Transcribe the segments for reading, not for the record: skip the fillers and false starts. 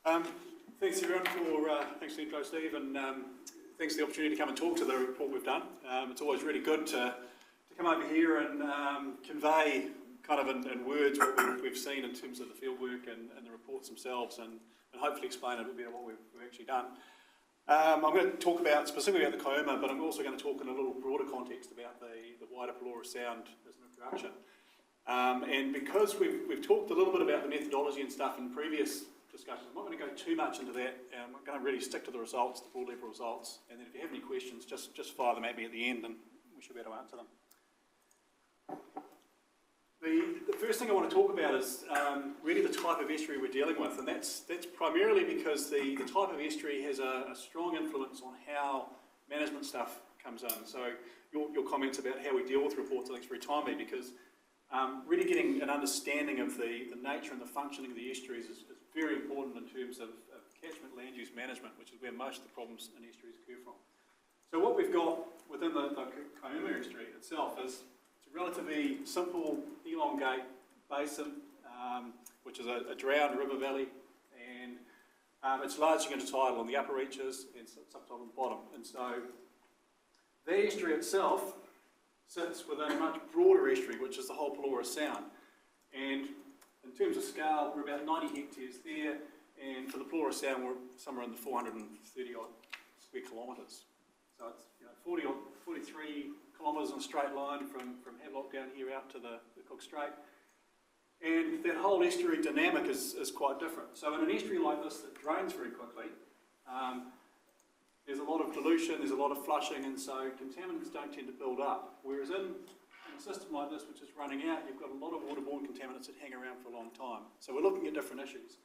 Thanks everyone for thanks for the intro, Steve, and thanks for the opportunity to come and talk to the report we've done. It's always really good to come over here and convey kind of in words what we've seen in terms of the field work and the reports themselves, and hopefully explain a bit better what we've actually done. I'm going to talk specifically about the Kaiuma, but I'm also going to talk in a little broader context about the wider Pelorus Sound as an introduction. And because we've talked a little bit about the methodology and stuff in previous discussions, I'm not going to go too much into that. I'm going to really stick to the results, the broad level results, and then if you have any questions, just fire them at me at the end and we should be able to answer them. The first thing I want to talk about is really the type of estuary we're dealing with, and that's primarily because the type of estuary has a strong influence on how management stuff comes in. So your comments about how we deal with reports, I think, is very timely, because really getting an understanding of the nature and the functioning of the estuaries is very important in terms of catchment land use management, which is where most of the problems in estuaries occur from. So what we've got within the Kaiuma estuary itself is relatively simple elongate basin, which is a drowned river valley, and it's largely intertidal on the upper reaches and subtidal on the bottom. And so the estuary itself sits within a much broader estuary, which is the whole Pelorus Sound. And in terms of scale, we're about 90 hectares there, and for the Pelorus Sound, we're somewhere in the 430 odd square kilometres. So it's 43 kilometres in a straight line from Havelock down here out to the Cook Strait. And that whole estuary dynamic is quite different. So in an estuary like this that drains very quickly, there's a lot of dilution, there's a lot of flushing, and so contaminants don't tend to build up. Whereas in a system like this, which is running out, you've got a lot of waterborne contaminants that hang around for a long time. So we're looking at different issues.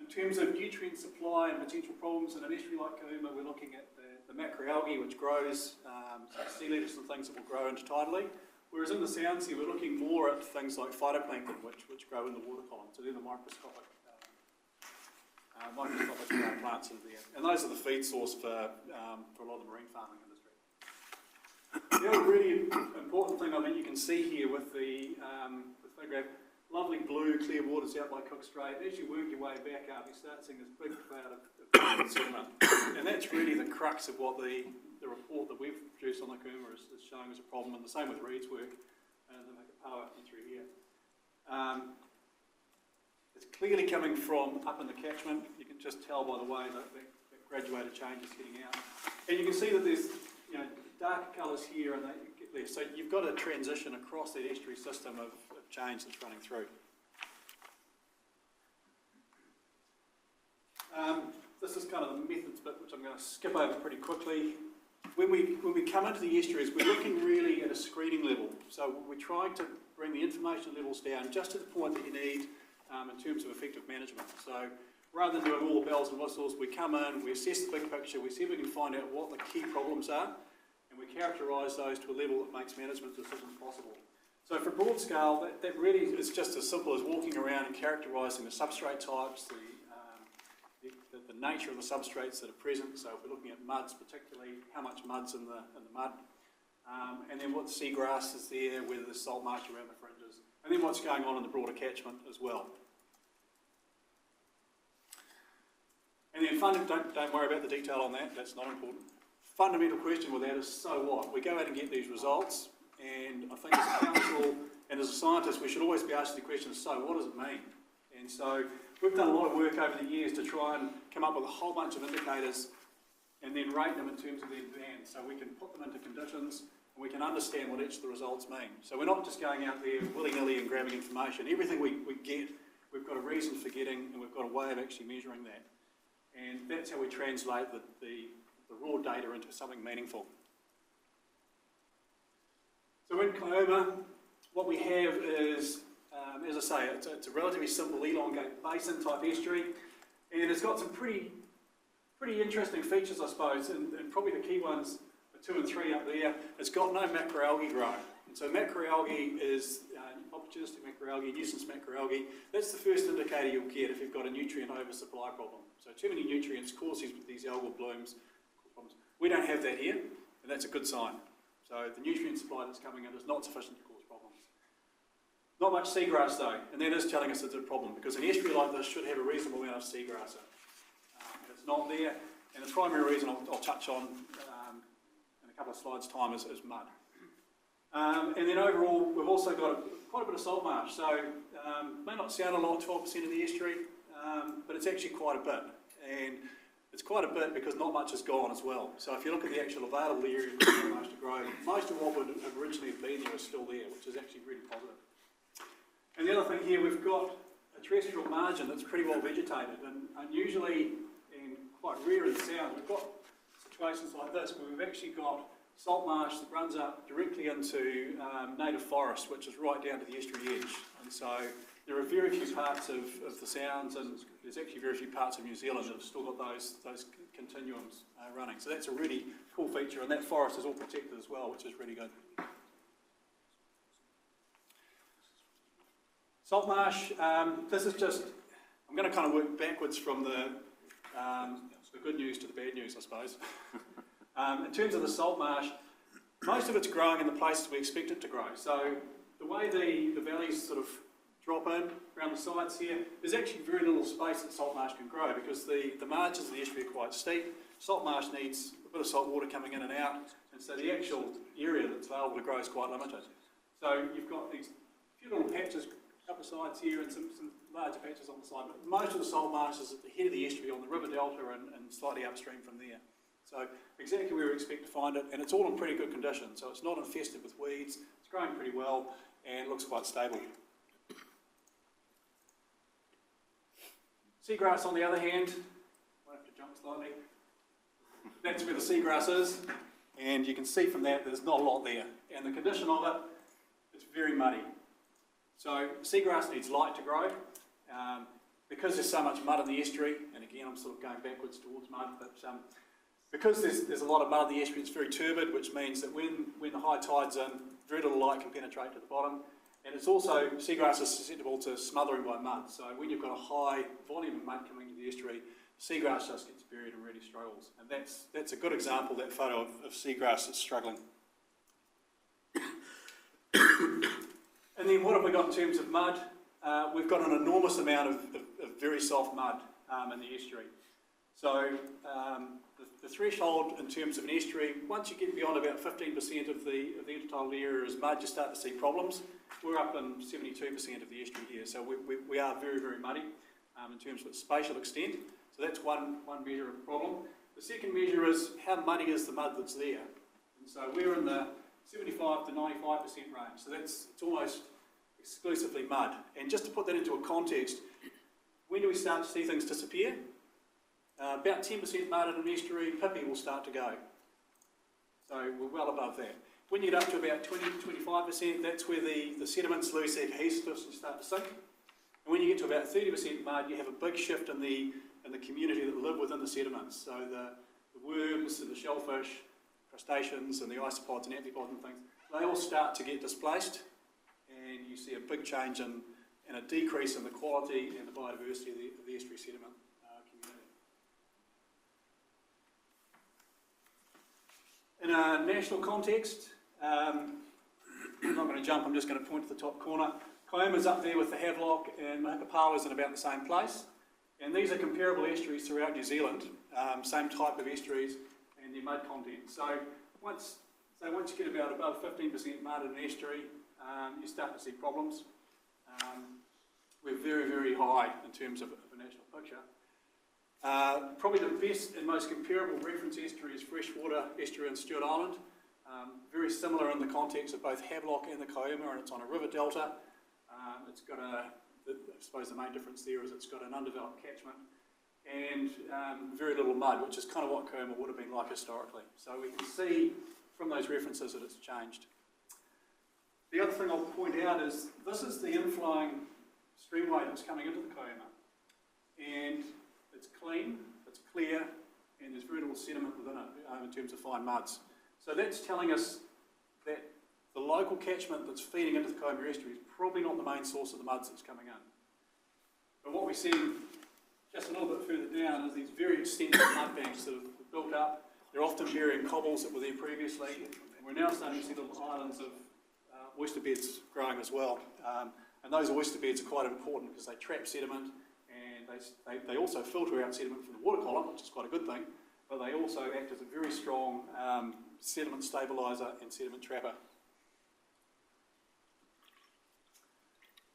In terms of nutrient supply and potential problems in an estuary like Kaiuma, we're looking at the macroalgae, which grows, sea lettuce and things that will grow intertidally. Whereas in the Sound Sea, we're looking more at things like phytoplankton, which grow in the water column. So they're the microscopic plants in there. And those are the feed source for a lot of the marine farming industry. The other really important thing I think you can see here with the photograph, lovely blue clear waters out by Cook Strait. As you work your way back up, you start seeing this big cloud of sediment. And that's really the crux of what the report that we've produced on the Kaiuma is showing as a problem, and the same with Reed's work and the Makapawa entry here. It's clearly coming from up in the catchment. You can just tell by the way that graduated change is heading out. And you can see that there's darker colours here and they get less. So you've got a transition across that estuary system of change that's running through. This is kind of the methods bit, which I'm going to skip over pretty quickly. When we come into the estuaries, we're looking really at a screening level. So we're trying to bring the information levels down just to the point that you need in terms of effective management. So rather than doing all the bells and whistles, we come in, we assess the big picture, we see if we can find out what the key problems are, and we characterise those to a level that makes management decisions possible. So for broad scale, that really is just as simple as walking around and characterising the substrate types, the nature of the substrates that are present. So if we're looking at muds particularly, how much mud's in the mud, and then what seagrass is there, whether there's salt marsh around the fringes, and then what's going on in the broader catchment as well. And then don't worry about the detail on that, that's not important. Fundamental question with that is, so what? We go out and get these results, and I think as a council and as a scientist, we should always be asking the question, so what does it mean? And so we've done a lot of work over the years to try and come up with a whole bunch of indicators and then rate them in terms of their advance, so we can put them into conditions and we can understand what each of the results mean. So we're not just going out there willy-nilly and grabbing information. Everything we get, we've got a reason for getting, and we've got a way of actually measuring that. And that's how we translate the raw data into something meaningful. So in Kaiuma, what we have is, as I say, it's a relatively simple elongate basin type estuary, and it's got some pretty interesting features, I suppose, and probably the key ones are 2 and 3 up there. It's got no macroalgae growing, and so macroalgae is opportunistic macroalgae, nuisance macroalgae. That's the first indicator you'll get if you've got a nutrient oversupply problem. So too many nutrients cause these algal blooms. We don't have that here, and that's a good sign. So the nutrient supply that's coming in is not sufficient to cause problems. Not much seagrass though, and that is telling us it's a problem, because an estuary like this should have a reasonable amount of seagrass in. It's not there, and the primary reason I'll touch on in a couple of slides' time is mud. And then overall, we've also got quite a bit of salt marsh, so may not sound a lot, 12% of the estuary, but it's actually quite a bit. And it's quite a bit because not much is gone as well. So if you look at the actual available area for salt marsh to grow, most of what would have originally been there is still there, which is actually really positive. And the other thing here, we've got a terrestrial margin that's pretty well vegetated, and unusually, and quite rare in the Sound, we've got situations like this where we've actually got salt marsh that runs up directly into native forest, which is right down to the estuary edge. And so there are very few parts of the Sounds, and there's actually very few parts of New Zealand that have still got those continuums running. So that's a really cool feature, and that forest is all protected as well, which is really good. Salt marsh, this is just, I'm going to kind of work backwards from the good news to the bad news, I suppose. In terms of the salt marsh, most of it's growing in the places we expect it to grow. So the way the valleys sort of drop in around the sides here, there's actually very little space that salt marsh can grow, because the margins of the estuary are quite steep. Salt marsh needs a bit of salt water coming in and out, and so the actual area that's available to grow is quite limited. So you've got these few little patches, a couple of sides here, and some larger patches on the side, but most of the salt marsh is at the head of the estuary on the river delta and slightly upstream from there. So exactly where we expect to find it, and it's all in pretty good condition. So it's not infested with weeds, it's growing pretty well, and looks quite stable. Seagrass, on the other hand, I have to jump slightly. That's where the seagrass is, and you can see from that there's not a lot there. And the condition of it, it's very muddy. So seagrass needs light to grow. Because there's so much mud in the estuary, and again I'm sort of going backwards towards mud, but because there's a lot of mud in the estuary, it's very turbid, which means that when the high tide's in, very little light can penetrate to the bottom. And it's also, seagrass is susceptible to smothering by mud. So when you've got a high volume of mud coming into the estuary, seagrass just gets buried and really struggles. And that's a good example, that photo of seagrass that's struggling. And then what have we got in terms of mud? We've got an enormous amount of very soft mud in the estuary. So the threshold in terms of an estuary, once you get beyond about 15% of the intertidal area is mud, you start to see problems. We're up in 72% of the estuary here, so we are very, very muddy in terms of its spatial extent. So that's one measure of the problem. The second measure is how muddy is the mud that's there. And so we're in the 75 to 95% range, so it's almost exclusively mud. And just to put that into a context, when do we start to see things disappear? About 10% mud in an estuary, pippy will start to go. So we're well above that. When you get up to about 20 to 25%, that's where the sediments lose their cohesiveness and start to sink. And when you get to about 30% mud, you have a big shift in the community that live within the sediments. So the worms and the shellfish, crustaceans and the isopods and amphipods and things, they all start to get displaced, and you see a big change and a decrease in the quality and the biodiversity of the estuary sediment community. In a national context, I'm not going to jump, I'm just going to point to the top corner. Kaiuma's up there with the Havelock, and Mahakapala's in about the same place. And these are comparable estuaries throughout New Zealand, same type of estuaries and their mud content. So once you get about above 15% mud in an estuary, you start to see problems. We're very, very high in terms of a national picture. Probably the best and most comparable reference estuary is freshwater estuary in Stewart Island. Very similar in the context of both Havelock and the Kaiuma, and it's on a river delta. It's got I suppose the main difference there is it's got an undeveloped catchment and very little mud, which is kind of what Kaiuma would have been like historically. So we can see from those references that it's changed. The other thing I'll point out is this is the inflowing streamway that's coming into the Kaiuma. And it's clean, it's clear, and there's very little sediment within it in terms of fine muds. So that's telling us that the local catchment that's feeding into the Kaiuma estuary is probably not the main source of the muds that's coming in. But what we see just a little bit further down is these very extensive mud banks that have built up. They're often burying cobbles that were there previously, and we're now starting to see little islands of oyster beds growing as well And those oyster beds are quite important because they trap sediment, and they also filter out sediment from the water column, which is quite a good thing, but they also act as a very strong sediment stabiliser and sediment trapper.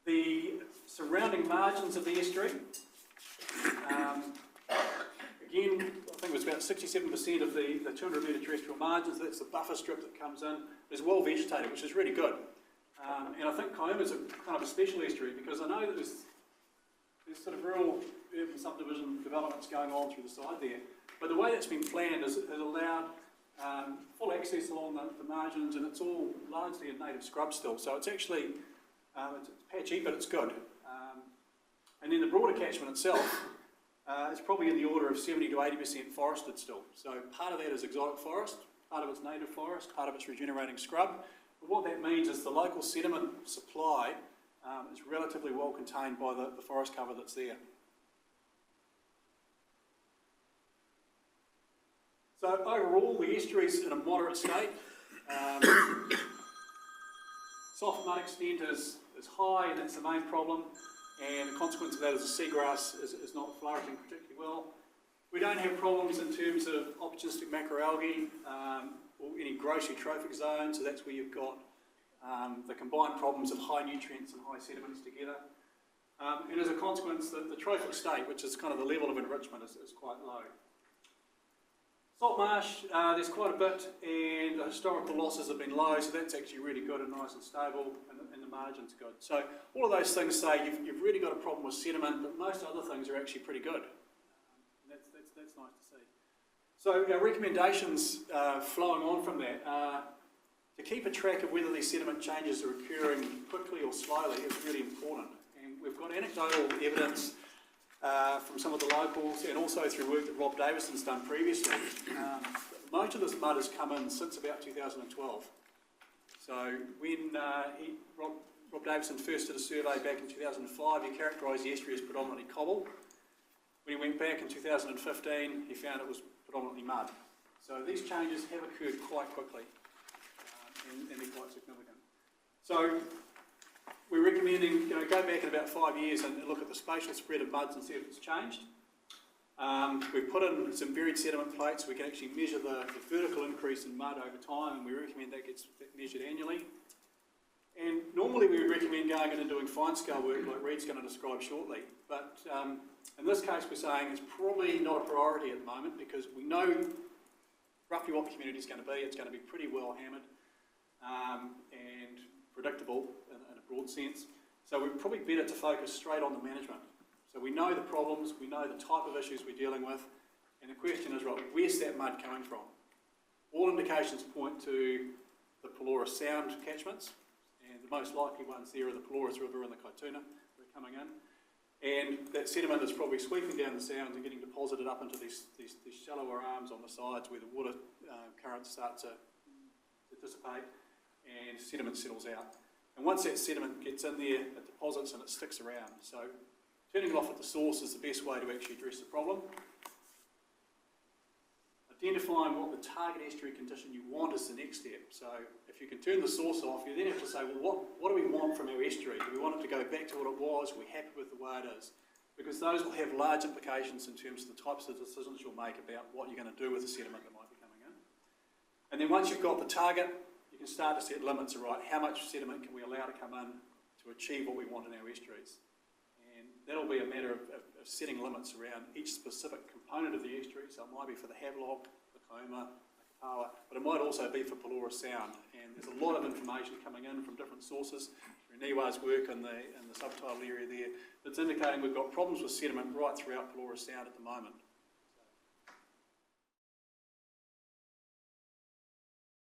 The surrounding margins of the estuary, again, I think it was about 67% of the 200 metre terrestrial margins. That's the buffer strip that comes in. It's well vegetated, which is really good. And I think Kaiuma is a kind of a special estuary because I know that there's sort of rural urban subdivision developments going on through the side there. But the way that's been planned has allowed full access along the margins, and it's all largely a native scrub still. So it's actually it's patchy, but it's good. And then the broader catchment itself is probably in the order of 70 to 80% forested still. So part of that is exotic forest, part of it's native forest, part of it's regenerating scrub. But what that means is the local sediment supply is relatively well contained by the forest cover that's there. So overall, the estuary is in a moderate state. Soft mud extent is high, and that's the main problem. And the consequence of that is the seagrass is not flourishing particularly well. We don't have problems in terms of opportunistic macroalgae or any gross eutrophic zones, so that's where you've got the combined problems of high nutrients and high sediments together. And as a consequence, the trophic state, which is kind of the level of enrichment, is quite low. Salt marsh, there's quite a bit, and the historical losses have been low, so that's actually really good and nice and stable, and the margin's good. So all of those things say you've really got a problem with sediment, but most other things are actually pretty good. That's nice to see. So our recommendations flowing on from that are to keep a track of whether these sediment changes are occurring quickly or slowly is really important. And we've got anecdotal evidence from some of the locals, and also through work that Rob Davison's done previously. Most of this mud has come in since about 2012. So when Rob Davison first did a survey back in 2005, he characterised the estuary as predominantly cobble. When he went back in 2015, he found it was predominantly mud. So these changes have occurred quite quickly, and they're quite significant. So we're recommending, go back in about 5 years and look at the spatial spread of muds and see if it's changed. We've put in some buried sediment plates so we can actually measure the vertical increase in mud over time, and we recommend that gets measured annually. And normally we would recommend going in and doing fine scale work like Reed's going to describe shortly, but in this case we're saying it's probably not a priority at the moment because we know roughly what the community is going to be. It's going to be pretty well hammered and predictable in a broad sense. So we're probably better to focus straight on the management. So we know the problems, we know the type of issues we're dealing with, and the question is, right, where's that mud coming from? All indications point to the Pelorus Sound catchments, and the most likely ones there are the Pelorus River and the Kaituna that are coming in. And that sediment is probably sweeping down the sounds and getting deposited up into these shallower arms on the sides where the water currents start to dissipate and sediment settles out. And once that sediment gets in there, it deposits and it sticks around. So turning it off at the source is the best way to actually address the problem. Identifying what the target estuary condition you want is the next step. So if you can turn the source off, you then have to say, well, what do we want from our estuary? Do we want it to go back to what it was? Are we happy with the way it is? Because those will have large implications in terms of the types of decisions you'll make about what you're going to do with the sediment that might be coming in. And then once you've got the target, you can start to set limits, right? How much sediment can we allow to come in to achieve what we want in our estuaries? And that'll be a matter of setting limits around each specific component of the estuary. So it might be for the Havelock, the Kaiuma, the Kapawa, but it might also be for Pelorus Sound. And there's a lot of information coming in from different sources through Niwa's work in the subtidal area there that's indicating we've got problems with sediment right throughout Pelorus Sound at the moment.